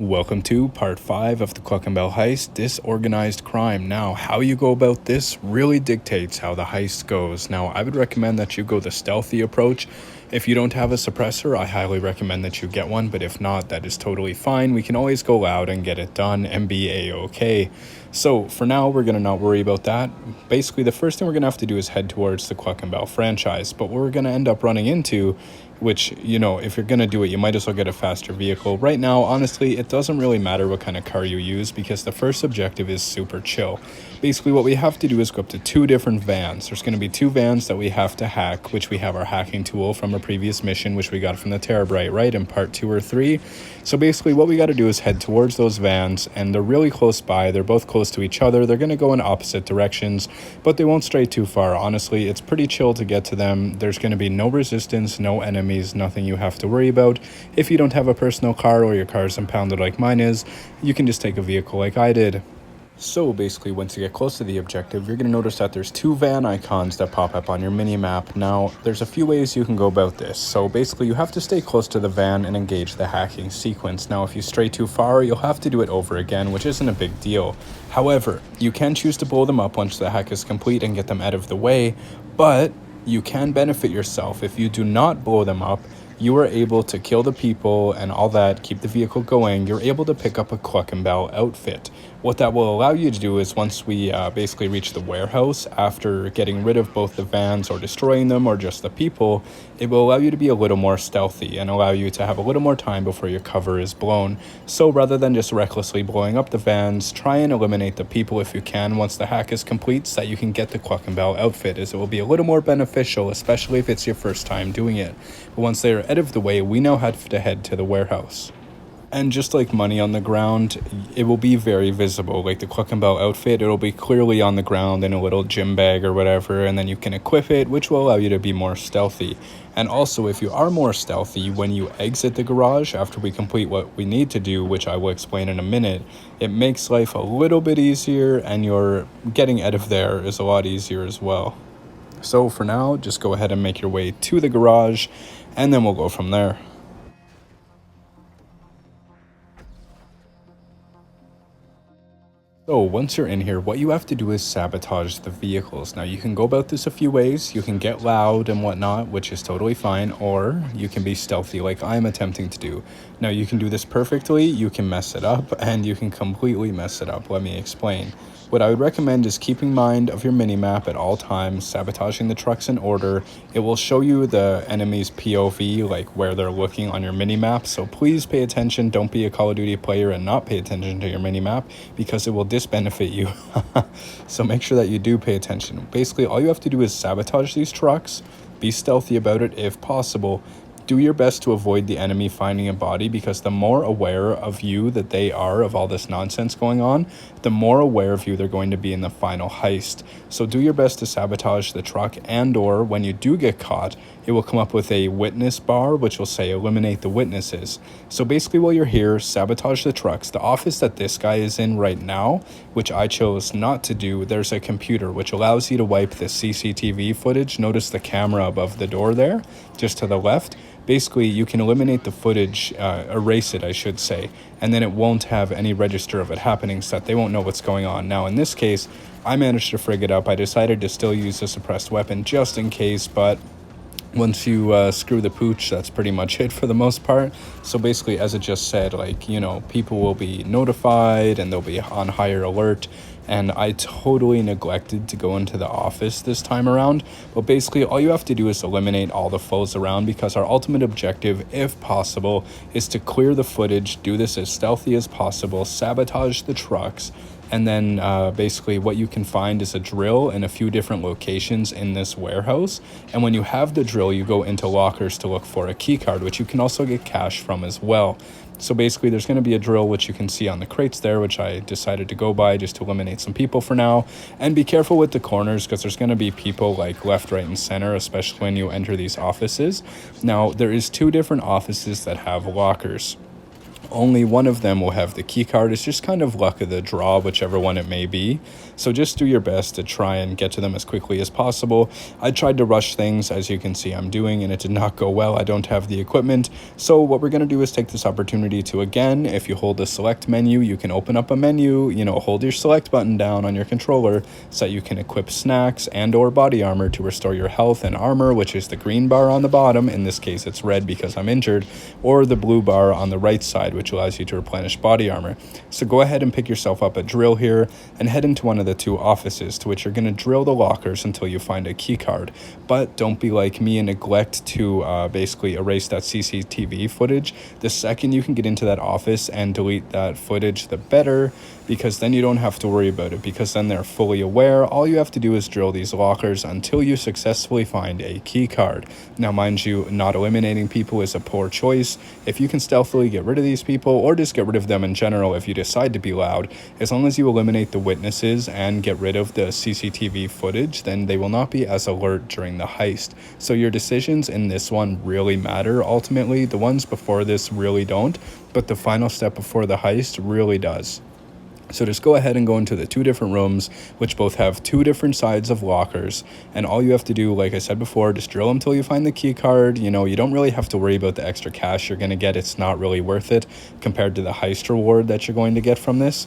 Welcome to part 5 of the Cluckin Heist, Disorganized Crime. Now, how you go about this really dictates how the heist goes. Now, I would recommend that you go the stealthy approach. If you don't have a suppressor, I highly recommend that you get one, but if not, that is totally fine. We can always go loud and get it done and be a-okay. So, for now, we're going to not worry about that. Basically, the first thing we're going to have to do is head towards the Cluckin franchise, but what we're going to end up running into, which, if you're going to do it, you might as well get a faster vehicle. Right now, honestly, it doesn't really matter what kind of car you use because the first objective is super chill. Basically, what we have to do is go up to 2 different vans. There's going to be 2 vans that we have to hack, which we have our hacking tool from a previous mission, which we got from the Terabyte, right, in part 2 or 3. So basically, what we got to do is head towards those vans, and they're really close by. They're both close to each other. They're going to go in opposite directions, but they won't stray too far. Honestly, it's pretty chill to get to them. There's going to be no resistance, no enemies, nothing you have to worry about. If you don't have a personal car or your car is impounded like mine is, you can just take a vehicle like I did. So basically, once you get close to the objective, you're going to notice that there's 2 van icons that pop up on your mini-map. Now, there's a few ways you can go about this. So basically, you have to stay close to the van and engage the hacking sequence. Now, if you stray too far, you'll have to do it over again, which isn't a big deal. However, you can choose to blow them up once the hack is complete and get them out of the way, but you can benefit yourself. If you do not blow them up, you are able to kill the people and all that, keep the vehicle going. You're able to pick up a Cluckin outfit. What that will allow you to do is once we basically reach the warehouse, after getting rid of both the vans or destroying them or just the people, it will allow you to be a little more stealthy and allow you to have a little more time before your cover is blown. So rather than just recklessly blowing up the vans, try and eliminate the people if you can once the hack is complete so that you can get the Cluckin outfit, as it will be a little more beneficial, especially if it's your first time doing it. But once they are out of the way, we now have to head to the warehouse. And just like money on the ground, it will be very visible. Like the Cluckin outfit, it'll be clearly on the ground in a little gym bag or whatever, and then you can equip it, which will allow you to be more stealthy. And also, if you are more stealthy, when you exit the garage after we complete what we need to do, which I will explain in a minute, it makes life a little bit easier, and your getting out of there is a lot easier as well. So for now, just go ahead and make your way to the garage, and then we'll go from there. So once you're in here, what you have to do is sabotage the vehicles. Now you can go about this a few ways. You can get loud and whatnot, which is totally fine, or you can be stealthy like I'm attempting to do. Now you can do this perfectly, you can mess it up, and you can completely mess it up. Let me explain. What I would recommend is keeping mind of your mini-map at all times, sabotaging the trucks in order. It will show you the enemy's POV, like where they're looking on your mini-map, so please pay attention. Don't be a Call of Duty player and not pay attention to your mini-map, because it will disbenefit you. So make sure that you do pay attention. Basically, all you have to do is sabotage these trucks, be stealthy about it if possible. Do your best to avoid the enemy finding a body, because the more aware of you that they are of all this nonsense going on, the more aware of you they're going to be in the final heist. So do your best to sabotage the truck, and or when you do get caught, it will come up with a witness bar which will say eliminate the witnesses. So basically, while you're here, sabotage the trucks. The office that this guy is in right now, which I chose not to do, there's a computer which allows you to wipe the CCTV footage. Notice the camera above the door there, just to the left. Basically, you can eliminate the footage, erase it, I should say, and then it won't have any register of it happening, so that they won't know what's going on. Now, in this case, I managed to frig it up. I decided to still use a suppressed weapon just in case, but once you screw the pooch, that's pretty much it for the most part. So basically, as it just said, people will be notified and they'll be on higher alert. And I totally neglected to go into the office this time around. But basically, all you have to do is eliminate all the foes around, because our ultimate objective, if possible, is to clear the footage, do this as stealthy as possible, sabotage the trucks, and then basically what you can find is a drill in a few different locations in this warehouse. And when you have the drill, you go into lockers to look for a key card, which you can also get cash from as well. So basically, there's going to be a drill, which you can see on the crates there, which I decided to go by just to eliminate some people for now. And be careful with the corners, because there's going to be people like left, right, and center, especially when you enter these offices. Now, there is 2 different offices that have lockers. Only one of them will have the key card. It's just kind of luck of the draw, whichever one it may be. So just do your best to try and get to them as quickly as possible. I tried to rush things, as you can see I'm doing, and it did not go well. I don't have the equipment. So what we're going to do is take this opportunity to, again, if you hold the select menu, you can open up a menu, hold your select button down on your controller so that you can equip snacks and or body armor to restore your health and armor, which is the green bar on the bottom. In this case, it's red because I'm injured, or the blue bar on the right side, which allows you to replenish body armor. So go ahead and pick yourself up a drill here and head into one of the two offices, to which you're going to drill the lockers until you find a key card. But don't be like me and neglect to basically erase that CCTV footage. The second you can get into that office and delete that footage, the better, because then you don't have to worry about it, because then they're fully aware. All you have to do is drill these lockers until you successfully find a key card. Now, mind you, not eliminating people is a poor choice. If you can stealthily get rid of these people, or just get rid of them in general if you decide to be loud, as long as you eliminate the witnesses and get rid of the CCTV footage, then they will not be as alert during the heist. So your decisions in this one really matter. Ultimately, the ones before this really don't, but the final step before the heist really does. So just go ahead and go into the two different rooms, which both have two different sides of lockers. And all you have to do, like I said before, just drill until you find the key card. You don't really have to worry about the extra cash you're going to get. It's not really worth it compared to the heist reward that you're going to get from this.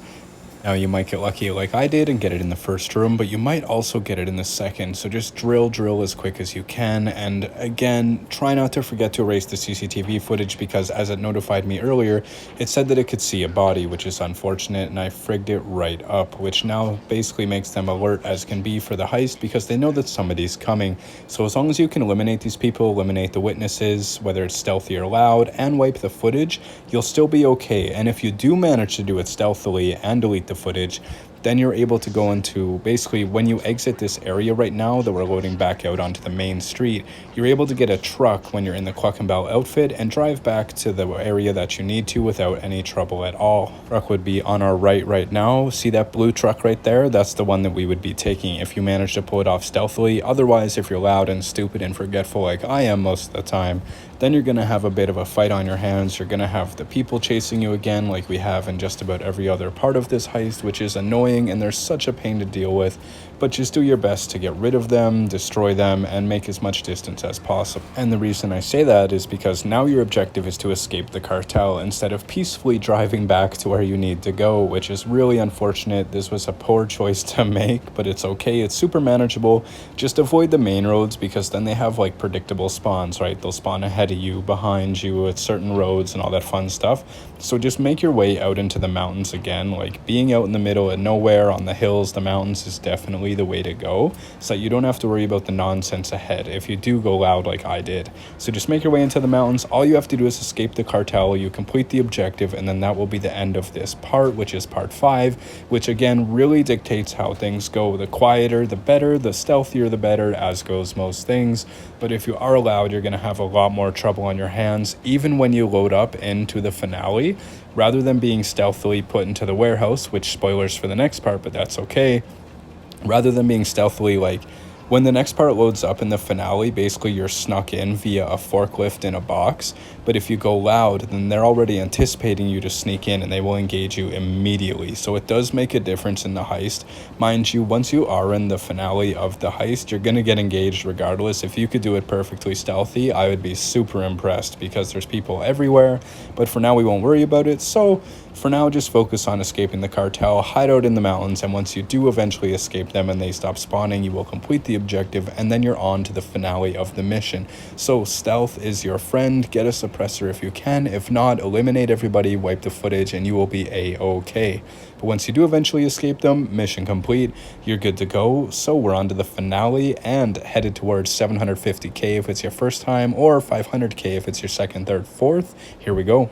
Now, you might get lucky like I did and get it in the first room, but you might also get it in the second. So just drill as quick as you can. And again, try not to forget to erase the CCTV footage, because as it notified me earlier, it said that it could see a body, which is unfortunate, and I frigged it right up, which now basically makes them alert as can be for the heist, because they know that somebody's coming. So as long as you can eliminate these people, eliminate the witnesses, whether it's stealthy or loud, and wipe the footage, you'll still be okay. And if you do manage to do it stealthily and delete the footage, then you're able to go into, basically when you exit this area right now that we're loading back out onto the main street, you're able to get a truck when you're in the Cluckin outfit and drive back to the area that you need to without any trouble at all. Truck would be on our right now. See that blue truck right there? That's the one that we would be taking if you manage to pull it off stealthily. Otherwise, if you're loud and stupid and forgetful like I am most of the time, then you're going to have a bit of a fight on your hands. You're going to have the people chasing you again, like we have in just about every other part of this heist, which is annoying and they're such a pain to deal with. But just do your best to get rid of them, destroy them, and make as much distance as possible. And the reason I say that is because now your objective is to escape the cartel instead of peacefully driving back to where you need to go, which is really unfortunate. This was a poor choice to make, but it's okay. It's super manageable. Just avoid the main roads, because then they have like predictable spawns, right? They'll spawn ahead of you, behind you, at certain roads and all that fun stuff. So just make your way out into the mountains again. Like being out in the middle of nowhere on the hills, the mountains is definitely the way to go, so that you don't have to worry about the nonsense ahead if you do go loud like I did. So just make your way into the mountains. All you have to do is escape the cartel, you complete the objective, and then that will be the end of this part, which is part 5, which again really dictates how things go. The quieter the better, the stealthier the better, as goes most things. But if you are loud, you're going to have a lot more trouble on your hands, even when you load up into the finale. Rather than being stealthily put into the warehouse, which spoilers for the next part, but that's okay. Rather than being stealthily, like when the next part loads up in the finale, basically you're snuck in via a forklift in a box. But if you go loud, then they're already anticipating you to sneak in and they will engage you immediately. So it does make a difference in the heist. Mind you, once you are in the finale of the heist, you're going to get engaged regardless. If you could do it perfectly stealthy, I would be super impressed, because there's people everywhere. But for now, we won't worry about it. So for now, just focus on escaping the cartel, hide out in the mountains, and once you do eventually escape them and they stop spawning, you will complete the objective, and then you're on to the finale of the mission. So stealth is your friend. Get a suppressor if you can. If not, eliminate everybody, wipe the footage, and you will be a-okay. But once you do eventually escape them, mission complete, you're good to go. So we're on to the finale and headed towards 750k if it's your first time, or 500k if it's your second, third, fourth. Here we go.